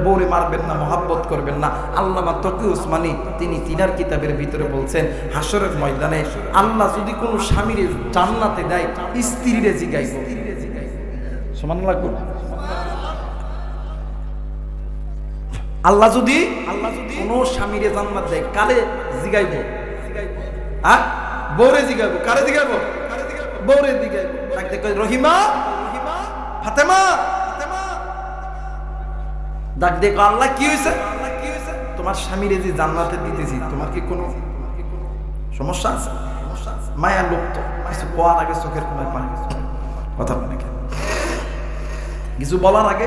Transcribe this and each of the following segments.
বউরে মারবেন না, মহাব্বত করবেন না। আল্লামা তকি উসমানী তিনি তিনার কিতাবের ভিতরে বলছেন, হাসরের ময়দানে আল্লাহ যদি কোনো স্বামীর জান্নাতে দেয়, স্ত্রীরে জিগাইব। সমান লাগবে। আল্লাহ যদি কোনো স্বামীরে জান্নাত দেয়, কারে জিগাইব? বউরে জিগাইব। কারে জিগাইব? বউরে জিগাইব। ডাকতে কই, রহিমা, ফাতেমা। ডাক দেখো, আল্লাহ কি হয়েছে? তোমার স্বামীরে যে জান্নাতে দিতেছি, তোমার কি কোনো সমস্যা আছে? মায়া লোক তো কিছু বলার আগে চোখের কোনায় পানি, কথা বলে কিছু বলার আগে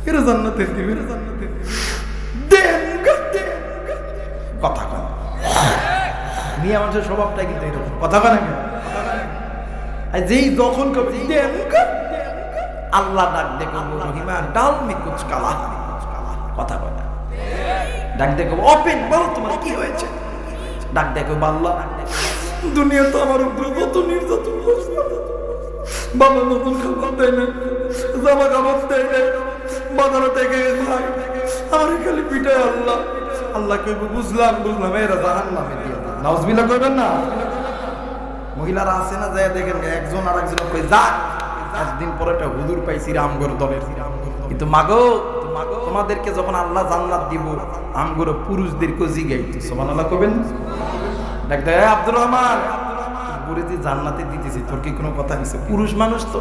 এরা জান্নাতে দিবে, কথা কয়। মিয়া মানুষের স্বভাবটাই কিন্তু এরকম, কথা কয় না। যেই যখন আল্লাহ ডাক দেখো, রহিমা ডাল মে কুছ কালা, কথা কয় না। ডাক দেখো, ওপেন বলো তোমার কি হয়েছে? ডাক দেখো, আল্লাহ দুনিয়া তো আমার উপরে কত নির্যাতন করছে, বাবা নতুন খাবার দেয় না, জামা কাপড় দেয় না, বাজার থেকে খাই, আমার খালি পিঠায়। আল্লাহ আল্লাহ কইব, বুঝলাম এরা জাহান্নামে দিয়ে দাও। নাউজুবিল্লাহ কইবেন না। মহিলারা আছে না, যায় দেখেন একজন আর একজন কই, যা একদিন পরে একটা হুজুর পাইছি রামগর দলের, কিন্তু মাগো তোমাদেরকে যখন আল্লাহ জান্নাত দিব, আমগর পুরুষদেরকে জিগাইতো। সুবহানাল্লাহ কইবেন। ডাকতে, আব্দুর রহমান, পুরো যে জান্নাতে দিতেছি, তোর কি কোনো কথা নিছে? পুরুষ মানুষ তো,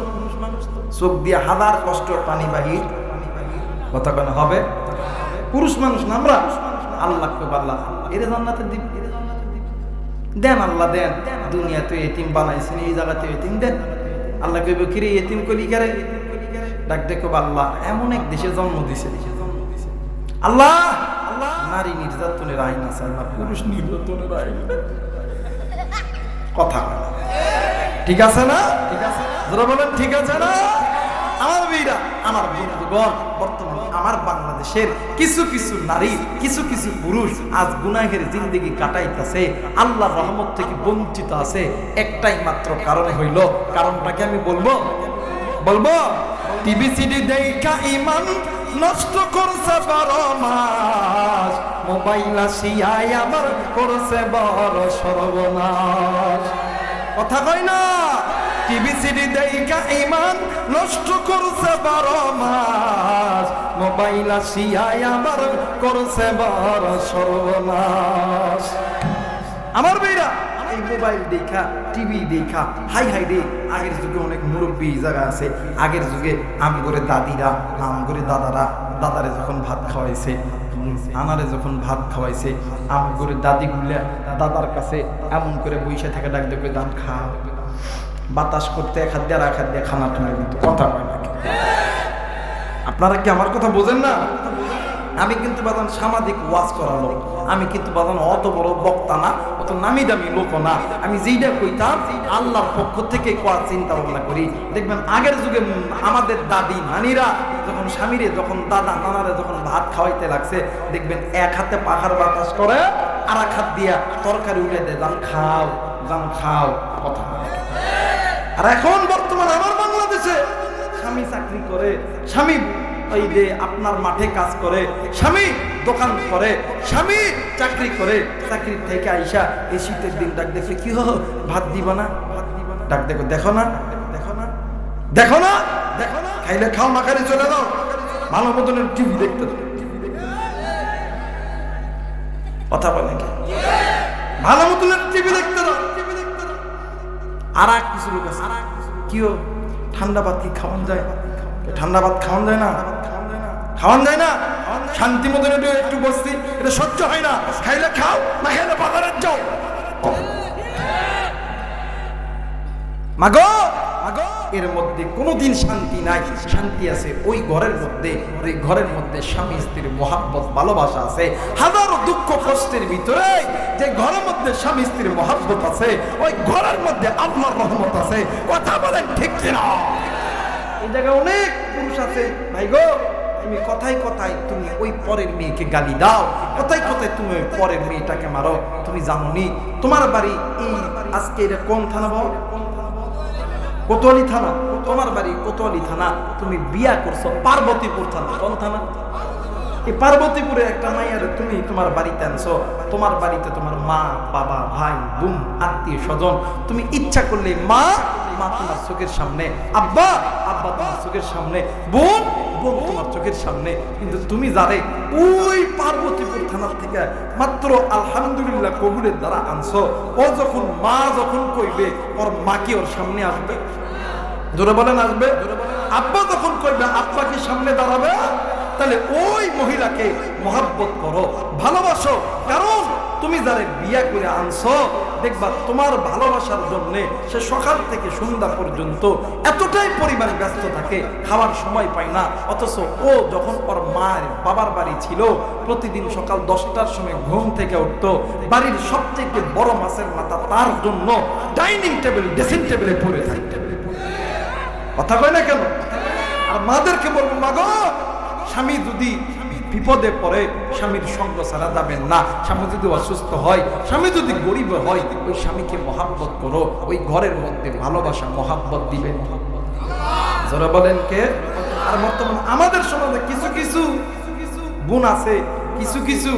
চোখ দিয়ে হাজার কষ্ট পানি বাহির, কথা কেন হবে? পুরুষ মানুষ না আমরা। আল্লাহ কইব, আল্লাহ এরে জান্নাতে দিব, দেন আল্লাহ দেন। দুনিয়াতে এতিম বানাইছেন, এই জায়গাতে এতিম দেন। আল্লাহ কইব, কিরে এতিম কলি কারে? ডাক দেখো, আল্লাহ এমন এক দেশে জন্ম দিছে, আল্লাহ নারী নির্যাতনের আইন আছে, আল্লাহ পুরুষ নির্যাতনের আইন, কথা ঠিক আছে না? ঠিক আছে, যারা বলেন ঠিক আছে না? আমার বীরা, আমার বন্ধুগণ, বর্তমানে আমার বাংলাদেশের কিছু কিছু নারী, কিছু কিছু পুরুষ আজ গুনাহের জিন্দেগি কাটাইতেছে, আল্লাহর রহমত থেকে বঞ্চিত আছে। একটাই মাত্র কারণে হইল, কারণটাকে আমি বলবো। টিভি সিডি দেখা ইমান নষ্ট করছে 12 মাস, মোবাইল আসিয়াই আমার করছে বড় সর্বনাশ, কথা কয় না? টিভি সিডি দেখা ইমান নষ্ট করছে 12 মাস, মোবাইল আসিয়াই আমার করছে বড় সর্বনাশ। আমার ভাইরা, এই মোবাইল দেখা, টিভি দেখা, হাই রে, আগের যুগে অনেক মুরব্বী জায়গা আছে। আগের যুগে আমগরে দাদিরা, আমগরে দাদারে যখন ভাত খাওয়াইছে, আনারে যখন ভাত খাওয়াইছে, আমগরে দাদিগুলা দাদার কাছে এমন করে বইসা থেকে ডাক দেবে, দান খা, বাতাস করতে এক হাত দিয়ে আর এক হাত দিয়ে খানা টানা, কিন্তু কথা হয় না। আপনারা কি আমার কথা বোঝেন না? আমি কিন্তু বাদান সামাজিক ওয়াজ করালো, আমি কিন্তু বাদান অত বড় বক্তা না, অত নামি দামি লোক না। আমি যেইটা কইতাম আল্লাহর পক্ষ থেকে কোয়া চিন্তা ভাবনা করি। দেখবেন আগের যুগে আমাদের দাদি নানিরা যখন স্বামীরে, যখন দাদা নানারে যখন ভাত খাওয়াইতে লাগছে, দেখবেন এক হাতে পাখার বাতাস করে আর এক হাত দিয়া তরকারি উঠে দেয়, যান খাও, কথা। আর এখন বর্তমানে আমার বাংলাদেশে স্বামী চাকরি করে, স্বামী এই যে আপনার মাঠে কাজ করে, স্বামী দোকান করে, স্বামী চাকরি করে, চাকরি থেকে আইসা এই শীতের দিন ডাক দেখে, কি হো ভাত দিবা না? ডাক দেখো, দেখো না খাইলে খাও, না খাইলে চলে যাও, ভালো মতন টিভি দেখতে দাও, কথা বলে কি? ভালো মতন টিভি দেখতে দাও। আর এক কিছু লোক আছে, কি ঠান্ডা ভাত কি খাওয়ান যায়? ঠান্ডা ভাত খাওয়ান যায় না, শান্তি মতন একটু বসছি, এটা সহ্য হয় না, খাইলে খাও, না খাইলে বাজারে যাও। মাগো, এর মধ্যে কোনোদিন শান্তি নাই। শান্তি আছে ওই ঘরের মধ্যে, ওই ঘরের মধ্যে স্বামী স্ত্রীর মহাব্বত ভালোবাসা আছে। হাজারো দুঃখ কষ্টের ভিতরে যে ঘরের মধ্যে স্বামী স্ত্রীর মহাব্বত আছে, ওই ঘরের মধ্যে আল্লাহর রহমত আছে, কথা বলেন ঠিক কিনা? এই জায়গায় অনেক পুরুষ আছে, ভাই গো, তুমি কথায় তুমি ওই পরের মেয়েকে গালি দাও, কথায় তুমি ওই পরের মেয়েটাকে মারো। তুমি জানো নি তোমার বাড়ি এই আজকে এটা কোন থানা? কোতোয়ালি থানা, তোমার বাড়ি কোতোয়ালি থানা, তুমি বিয়া করছো পার্বতীপুর থানা। কোন থানা? এই পার্বতীপুরে একটা মাইয়ারে তুমি তোমার বাড়িতে আনছো। তোমার বাড়িতে তোমার মা, বাবা, ভাই, বোন, আত্মীয় স্বজন, তুমি ইচ্ছা করলে মা তোমার চোখের সামনে, আব্বা তোমার চোখের সামনে, বোন তোমার চোখের সামনে। কিন্তু তুমি যারে ওই পার্বতীপুর থানার থেকে মাত্র আলহামদুলিল্লাহ কবুলের দ্বারা আনছো, ও যখন মা যখন কইবে, ওর মা কি ওর সামনে আসবে? জোরে বলেন আসবে? আব্বা যখন কইবে, আব্বা কি সামনে দাঁড়াবে? তাহলে ওই মহিলাকে মহাব্বত করো, ভালোবাসো। কারণ তুমি যারে বিয়া করে আনছো, দেখবা তোমার ভালোবাসার জন্য সে সকাল থেকে সন্ধ্যা পর্যন্ত এতটাই পরিবার ব্যস্ত থাকে, খাওয়ার সময় পায় না। অথচ ও যখন ওর মায়ের বাবার বাড়ি ছিল, প্রতিদিন সকাল 10টার সময় ঘুম থেকে উঠতো, বাড়ির সবথেকে বড় মাছের মাথা তার জন্য ডাইনিং টেবিল, ড্রেসিং টেবিলে পড়ে থাকতে। কথা কয় না কেন? আর মাদেরকে বলবো, মা গো, স্বামী যদি বিপদে পড়ে স্বামীর সঙ্গ ছাড়া যাবেন না। স্বামী যদি অসুস্থ হয়, স্বামী যদি গরিব হয়, ওই স্বামীকে মহাব্বত করো, ওই ঘরের মধ্যে ভালোবাসা মহাব্বত দিবেন। যারা বলেন কে? আর বর্তমান আমাদের সমাজে কিছু কিছু বোন আছে, কিছু কিছু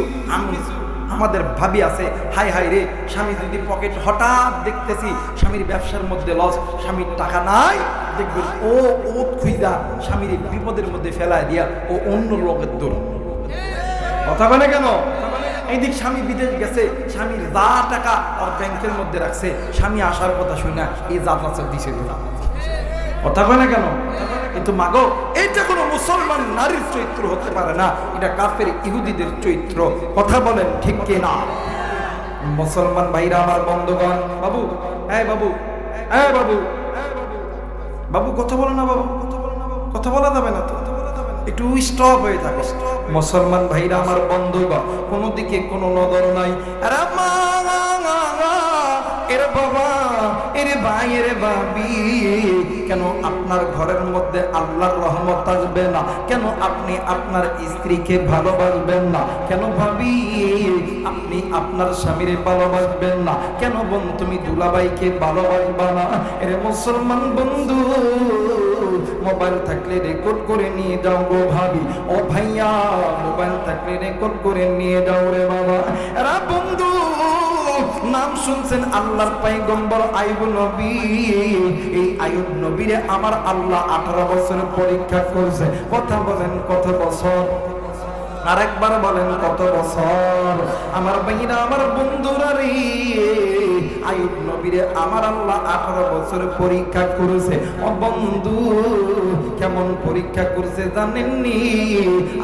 আমাদের ভাবি আছে, হাই হাই রে, স্বামী যদি পকেট হঠাৎ দেখতেছি স্বামীর ব্যবসার মধ্যে লস, স্বামীর টাকা নাই, দেখবেন ও খুঁজা স্বামীর বিপদের মধ্যে ফেলায় দিয়া ও অন্য লোকের দৌড়। কথা বলে কেন? এইদিক স্বামী বিদেশ গেছে, স্বামীর যা টাকা আর ব্যাংকের মধ্যে রাখছে, স্বামী আসার কথা শুনে এই যাত্রা দিছে। কথা বলে না কেন? কিন্তু মাগো, এটা কোনো মুসলমান নারীর চরিত্র হতে পারে না, এটা কাফের ইহুদিদের চরিত্র। কথা বলেন ঠিক কি না? মুসলমান ভাইরা আমার, বন্ধুগণ, বাবু, হ্যাঁ বাবু, হ্যাঁ বাবু, বাবু কথা বলো না, বাবু কথা বলা যাবে না তো, একটু স্টপ হয়ে থাকে। মুসলমান ভাইরা আমার, বন্ধুগণ, কোনো দিকে কোনো নজর নাই। এরে বাবা, এরে ভাই, এরে ভাবি, কেন আপনার ঘরের মধ্যে আল্লাহর রহমত আসবে না? কেন আপনি আপনার স্ত্রীকে ভালোবাসবেন না? কেন ভাবি আপনি আপনার স্বামীরে ভালোবাসবেন না? কেন বোন তুমি দুলাভাইকে ভালোবাসবা না? এরে মুসলমান বন্ধু, মোবাইল থাকলে রেকর্ড করে নিয়ে যাও গো ভাবি। ও ভাইয়া, মোবাইল থাকলে রেকর্ড করে নিয়ে যাও রে বাবা। এরা বন্ধু, নাম শুনছেন আল্লাহর পয়গম্বর আইয়ুব নবী। এই আইয়ুব নবীরে আমার আল্লাহ 18 বছর পরীক্ষা করছে। কথা বলেন কত বছর? আরেকবার বলেন কত বছর? আমার ভাইরা, আমার বন্ধুরা রে, আইয়ুব নবীরে আমার আল্লাহ 18 বছর পরীক্ষা করেছে। ও বন্ধু, কেমন পরীক্ষা করছে জানেননি?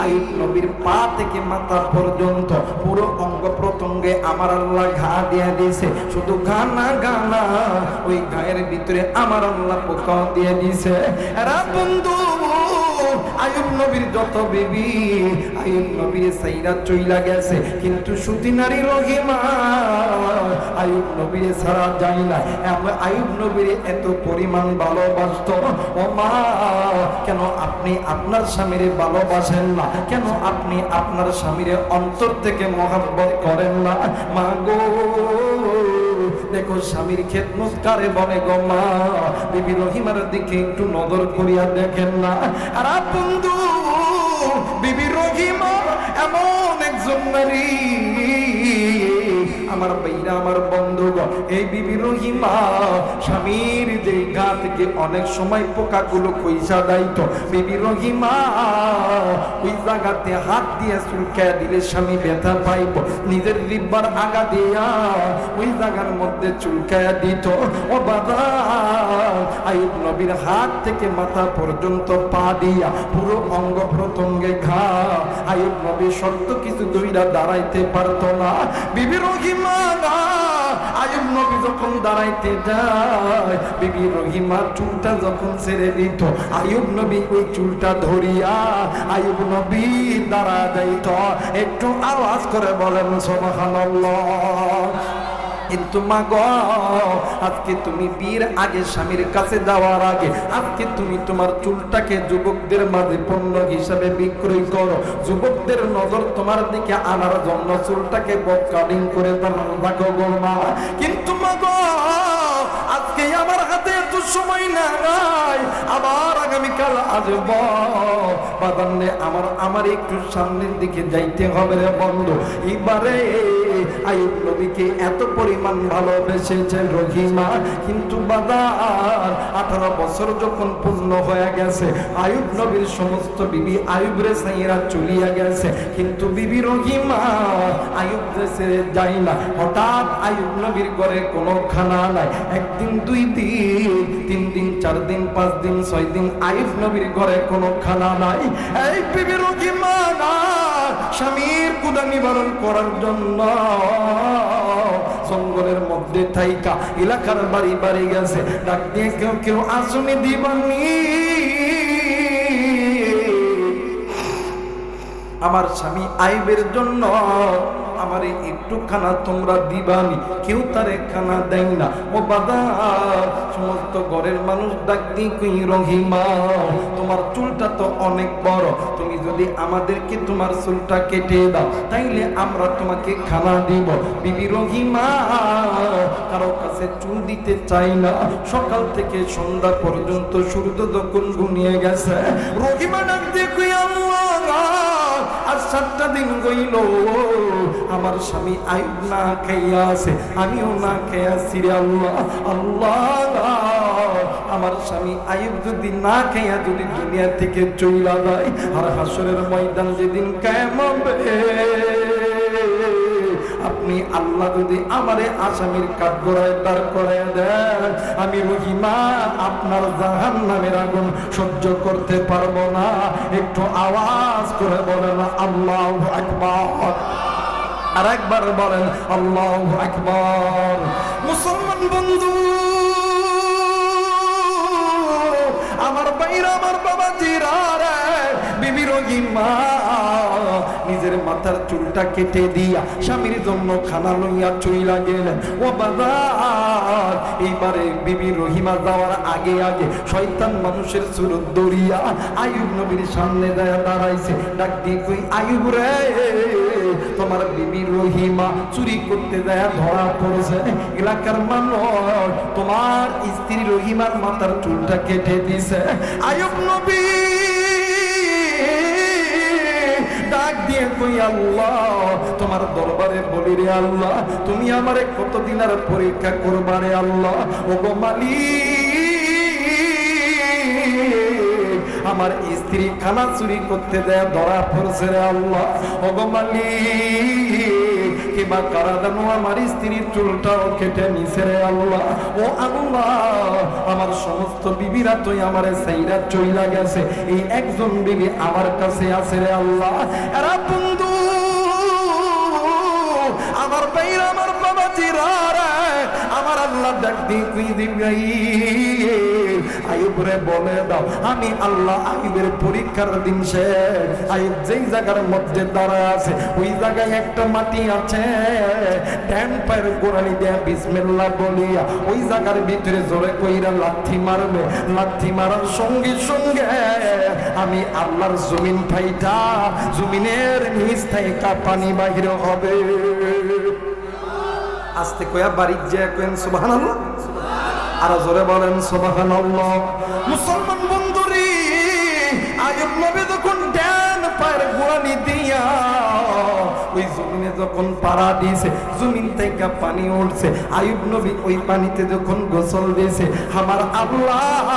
আইয়ুব নবীর পা থেকে মাথা পর্যন্ত পুরো অঙ্গ প্রত্যঙ্গে আমার আল্লাহ ঘা দিয়ে দিয়েছে। শুধু ঘা না, গানা ওই গায়ের ভিতরে আমার আল্লাহ পোকা দিয়ে দিয়েছে। এরা বন্ধু, আইয়ুব নবীর যত বেবি আইয়ুব নবীর সাইরা চইলা গেছে, কিন্তু সুতি নারী রহিমা আইয়ুব নবীর ছাড়া যায় না। আমরা আইয়ুব নবীর এত পরিমাণ ভালোবাসতো। ও মা, কেন আপনি আপনার স্বামীরে ভালোবাসেন না? কেন আপনি আপনার স্বামীরে অন্তর থেকে মহব্বত করেন না? মা গো, দেখো স্বামীর খেদমত কারে বলে গো মা। বিবি রহিমার দিকে একটু নজর করিয়া দেখেন না। আর বন্ধু, বিবি রহিমা এমন একজন নারী, আমার ভাইরা, আমার বন্ধুগণ, এই বিবি রহিমা স্বামীর যে গা থেকে অনেক সময় পোকাগুলো কইসা যাইতো, বিবি রহিমা ওই জায়গাতে হাত দিয়ে চুলকায়া দিলে স্বামী ব্যথা পাইব, নিজের রিব্বার আগা দিয়া ওই জায়গার মধ্যে চুলকায়া দিত। ও বাবা, আইয়ুব নবীর হাত থেকে মাথা পর্যন্ত পা দিয়া পুরো অঙ্গ প্রত্যঙ্গে ঘা। আইয়ুব নবী শক্ত কিছু দইরা দাঁড়াইতে পারতো না। বিবি রহিমা আইয়ুব নবী যখন দাঁড়াইতে যায়, বিবি রহিমা চুলটা যখন ছেড়ে দিত, আইয়ুব নবী ওই চুলটা ধরিয়া আইয়ুব নবী দাঁড়া যাইত। একটু আওয়াজ করে বলেন সুবহানাল্লাহ। কিন্তু মা গো, আজকে তুমি বিয়ের আগে স্বামীর কাছে যাওয়ার আগে আজকে তুমি তোমার চুলটাকে যুবকদের মাঝে পণ্য হিসাবে বিক্রয় করো। যুবকদের নজর তোমার দিকে আনার জন্য চুলটাকে বক কাটিং করে রাখো গো মা। কিন্তু মা গো, আজকে আমার হাতে এত সময় নাই, আবার আগামীকাল আসব বাদান্নে আমার একটু সামনের দিকে যাইতে হবে রে বন্ধু। এবারে আইয়ুব নবীকে এত পরিমাণ ভালোবেসেছে রহিমা, কিন্তু বাদার 18 বছর যখন পূর্ণ হয়ে গেছে, আইয়ুব নবীর সমস্ত বিবি আইয়ুবরে সাইরা চলিয়া গেছে, কিন্তু বিবি রহিমা আইয়ুব দেশে যায় না। হঠাৎ আইয়ুব নবীর ঘরে কোনো খানা নাই। একদিন, 2 দিন, 3 দিন, 4 দিন, 5 দিন, 6 দিন আইয়ুব নবীর ঘরে কোনো খানা নাই। এই বিবি রহিমা না স্বামীর ক্ষুধা নিবারণ করার জন্য জঙ্গলের মধ্যে থাইকা এলাকার বাড়ি বাড়ি গেছে, ডাক দিয়ে কেউ কেউ আসনি দিবানি, আমার স্বামী আইবের জন্য আমার একটু খানা তোমরা দিবানি। কেউ তারে খানা দেয় না। ও বাদার সমস্ত ঘরের মানুষ ডাক দিয়ে কই, রহিমা তোমার চুলটা তো অনেক বড়, তুমি যদি আমাদেরকে তোমার চুলটা কেটে দাও তাইলে আমরা তোমাকে খানা দিব। বিবি রহিমা কারো কাছে চুল দিতে চাই না। সকাল থেকে সন্ধ্যা পর্যন্ত সূর্য যখন ঘুমিয়ে গেছে, রহিমা ডাক দিয়ে কই, আল্লাহ আর 7টা দিন গইল আমার স্বামী আইয়ুব না খাইয়া আছে, আমিও না খাইয়া আছি রে আল্লাহ। আল্লাহ আমার স্বামী আইয়ুব যদি না খাইয়া যদি দুনিয়া থেকে চইলা যায়, আর হাসরের ময়দান যেদিন কায়েম হবে, আপনি আল্লাহ যদি আমারে আসামির কাঠগড়ায় দাঁড় করায় দেন, আমি রহিমা আপনার জাহান্নামের আগুন সহ্য করতে পারবো না। একটু আওয়াজ করে বলেন আল্লাহু আকবার। আর একবার বলেন আল্লাহু আকবার। মুসলমান বন্ধু আমার বাইরা, আমার বাবা জিরা রে, বিবি রহিমা নিজের মাথার চুলটা কেটে দিয়া স্বামীর জন্য খানা লইয়া চইলা গেলেন। ও বাজার এইবারে বিবি রহিমা যাওয়ার আগে আগে শয়তান মানুষের সুরত দরিয়া আইয়ুব নবীর সামনে দাঁড়াইছে, ডাক দিয়ে কই, আইয়ুব রে তোমার বিবি রহিমা চুরি করতে যায় ধরা পড়েছে। এলাকার মানুষ তোমার স্ত্রী রহিমার মাথার চুলটা কেটে দিছে। আইয়ুব নবী ডাক দিয়ে কই, আল্লাহ তোমার দরবারে বলি রে আল্লাহ, তুমি আমারে কতদিন আর পরীক্ষা করবা রে আল্লাহ। ও গো মালিক, আমার স্ত্রী খানা চুরি করতে দেয় ধরা পড়ছে রে আল্লাহ। ও গো মালিক, কিবা কারা জানো আমার স্ত্রীর চুলটাও কেটে নিছে রে আল্লাহ। ও আল্লাহ আমার সমস্ত বিবিরা তুই আমারে সাইরা চইলা গেছে, এই একজন বিবি আমার কাছে আছে রে আল্লাহ। এরা বন্ধু আমার বাইরা, আমার বাবা জিরা রে, আমার আল্লাহ ডাক দিবি আইয়ুব রে বলে দাও, আমি আল্লাহ আইয়ুবের পরীক্ষার দিন শেষ। আইয়ুব যেই জায়গার মধ্যে দাঁড়ায় আছে ওই জায়গায় একটা মাটি আছে, ডান পায়ের গোড়ালি দিয়া বিসমিল্লাহ বলিয়া ওই জায়গার ভিতরে জোরে কইরা লাথি মারবে। লাথি মারার সঙ্গে সঙ্গে আমি আল্লাহর জমিন ফাইটা জমিনের নিচ থেকে পানি বাহির হবে। আস্তে কয়া বাড়ির যে কেন সুবহানাল্লাহ, আর জোরে বলেন সুবহানাল্লাহ। মুসলমান বন্ধুরে আইয়ুব নবী যখন ডান পায়ের গোড়ালি দিয়া ওই জমিনে যখন পাড়া দিয়েছে, জমিন থেকে পানি উঠছে, আইয়ুব নবী ওই পানিতে যখন গোসল দিয়েছে, আমার আল্লাহ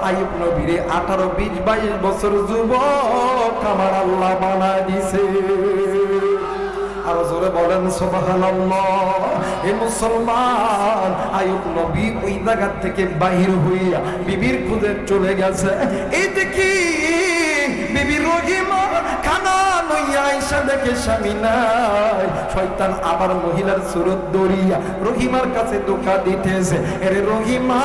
আইয়ুব নবীরে 18, 20, 22 বছর যুবক আমার আল্লাহ বানায় দিছে। আর জোরে বলেন সুবহানাল্লাহ। হে মুসলমান, আইয়ুব নবী ওই জায়গা থেকে বাহির হইয়া বিবির খুঁজে চলে গেছে। এই দেখি বিবি রহিমা খানা লইয়া আইসা দেখে স্বামী নাই, শয়তান আবার মহিলার সুরত দরিয়া রহিমার কাছে ধোঁকা দিতেছে। এরে রহিমা,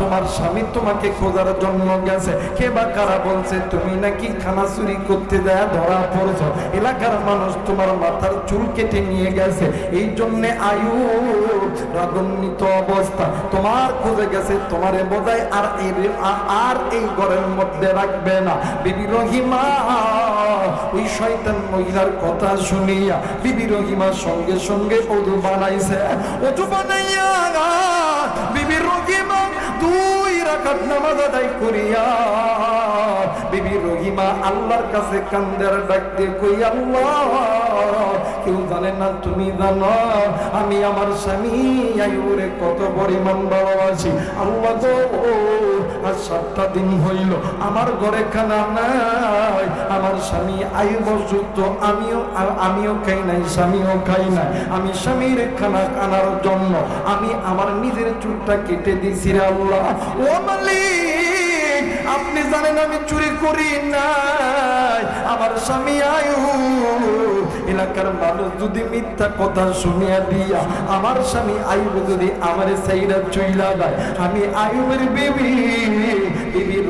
তোমার স্বামী তোমাকে খোঁজার জন্য গেছে। কে বা কারা বলছে তুমি নাকি খানা চুরি করতে যায় ধরা পড়ছো, এলাকার মানুষ তোমার মাথার চুল কেটে নিয়ে গেছে, এই জন্য আয়ু রাগান্বিত অবস্থা তোমার খোঁজে গেছে, তোমারে বোধহয় আর এই ঘরের মধ্যে রাখবে না। বিবি রহিমা ওই শয়তান মহিলার কথা শুনিয়া বিবি রহিমা সঙ্গে সঙ্গে ওযু বানাইছে। ওযু বানাইয়া বিবি রহিমা 2 রাকাত নামাজ আদায় করিয়া বিবি রহিমা আল্লাহর কাছে কান্দের ডাক দিয়ে কই, আল্লাহ কেউ জানে না, তুমি জানো আমি আমার স্বামী আইয়ুরে কত পরিমাণ ভালোবাসি। আল্লাহ গো, আর 7টা দিন হইল আমার ঘরে খানা নাই, আমার স্বামী আইয়ুব অসুস্থ, আমিও খাই নাই, স্বামীও খাই নাই। আমি স্বামীর খানা আনার জন্য আমি আমার নিজের চুলটা কেটে দিছি রে আল্লাহ। ও মালিক, আপনি জানেন আমি চুরি করি নাই, আমার স্বামী আইয়ুব। এলাকার মানুষ যদি মিথ্যা কথা শুনিয়া দিয়া আমার স্বামী আইয়ুব যদি আমারে সাইরা চইলা দেয়, আমি আইয়ুবের বিবি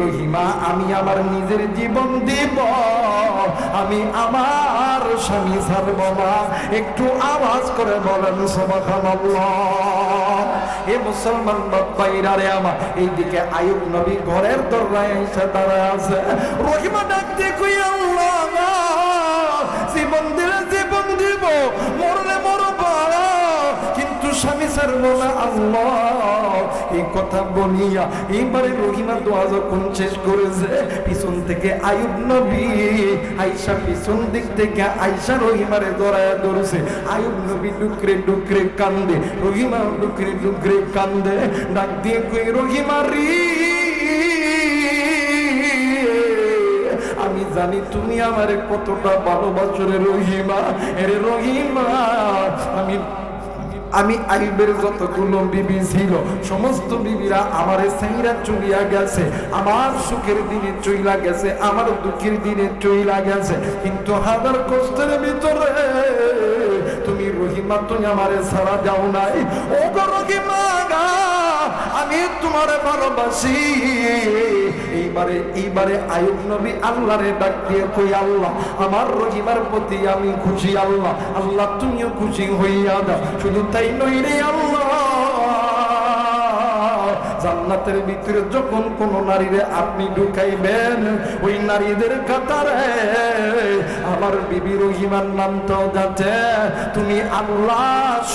রহিমা আমি আমার নিজের জীবন দিব, আমি আমার স্বামী ছাড়ব না। একটু আওয়াজ করে বলেন সুবহানাল্লাহ। এ মুসলমান ভাইরা রে আমার, এইদিকে আইয়ুব নবী ঘরের দরজায় এসে দাঁড়ায় আছে। রহিমা ডাকতে কই, আল্লাহ জীবন দিলে জীবন দিব, মরলে মরব, কিন্তু স্বামী ছাড়ব না আল্লাহ। এই কথা বলিয়া এইবারে রহিমা দোয়া যখন শেষ করেছে, পিছন থেকে আইয়ুব নবী আয়েশা পিছন দিক থেকে আয়েশা রহিমারে জড়ায়া ধরছে। আইয়ুব নবী ডুকরে ডুকরে কান্দে, রহিমা ডুকরে ডুকরে কান্দে, ডাক দিয়ে কই, রহিমা রে আমি জানি তুমি আমারে কতটা ভালোবাসো রে রহিমা। এরে রহিমা, আমি আইয়ুবের যতগুলো বিবি ছিল সমস্ত বিবিরা আমারে সাইরা চলিয়া গেছে, আমার সুখের দিনে চইলা গেছে, আমার দুঃখের দিনে চইলা গেছে, কিন্তু হাজার কষ্টের ভিতরে তুমি রহিমা তুমি আমারে ছাড়া যাও নাই। ও গো রহিমা, আমি তোমারে ভালোবাসি। এইবারে আইয়ুব নবী আল্লাহরে ডাক দিয়ে কই, আল্লাহ আমার রহিমার প্রতি আমি খুশি, আল্লাহ আল্লাহ তুমিও খুশি হইয়া দাও। শুধু তাই নই রে আল্লাহ, জান্নাতের ভিতরে যখন কোন নারীরে আপনি ঢুকাইবেন, ওই নারীদের কাতারে আমার বিবি রহিমার নামটাও যাতে তুমি আল্লাহ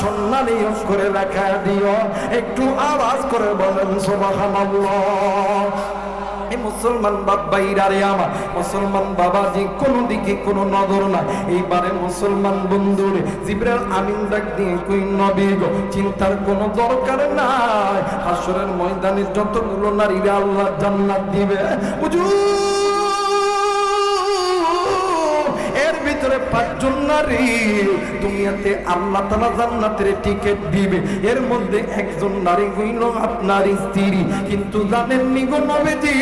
সম্মানী করে রাখা দিও। একটু আওয়াজ করে বলেন সুবহানাল্লাহ। মুসলমান বাবাইরা রে আমার, মুসলমান বাবাজি কোন দিকে কোনো নজর নাই। এইবারে মুসলমান বন্ধুরে জিবরাইল আমিন ডাক দিয়ে কই, নবী গো চিন্তার কোনো দরকার নাই, হাসরের ময়দানে যতগুলো নারীরা আল্লাহ জান্নাত দিবে, এর ভিতরে 5 জন নারী দুনিয়াতে আল্লাহ তাআলা জান্নাতের টিকিট দিবে, এর মধ্যে একজন নারী হইল আপনার স্ত্রী। কিন্তু জানেননি গো নবীজি,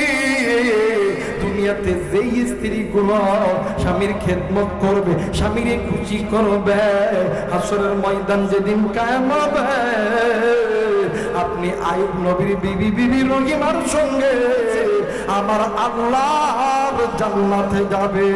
দুনিয়াতে যেই স্ত্রীগুলো স্বামীর খেদমত করবে, স্বামীরে খুশি করবে, হাসরের ময়দান যেদিন কায়েম হবে, আপনি আইয়ুব নবীর বিবি রহিমার সঙ্গে আমার আল্লাহর জান্নাতে যাবে।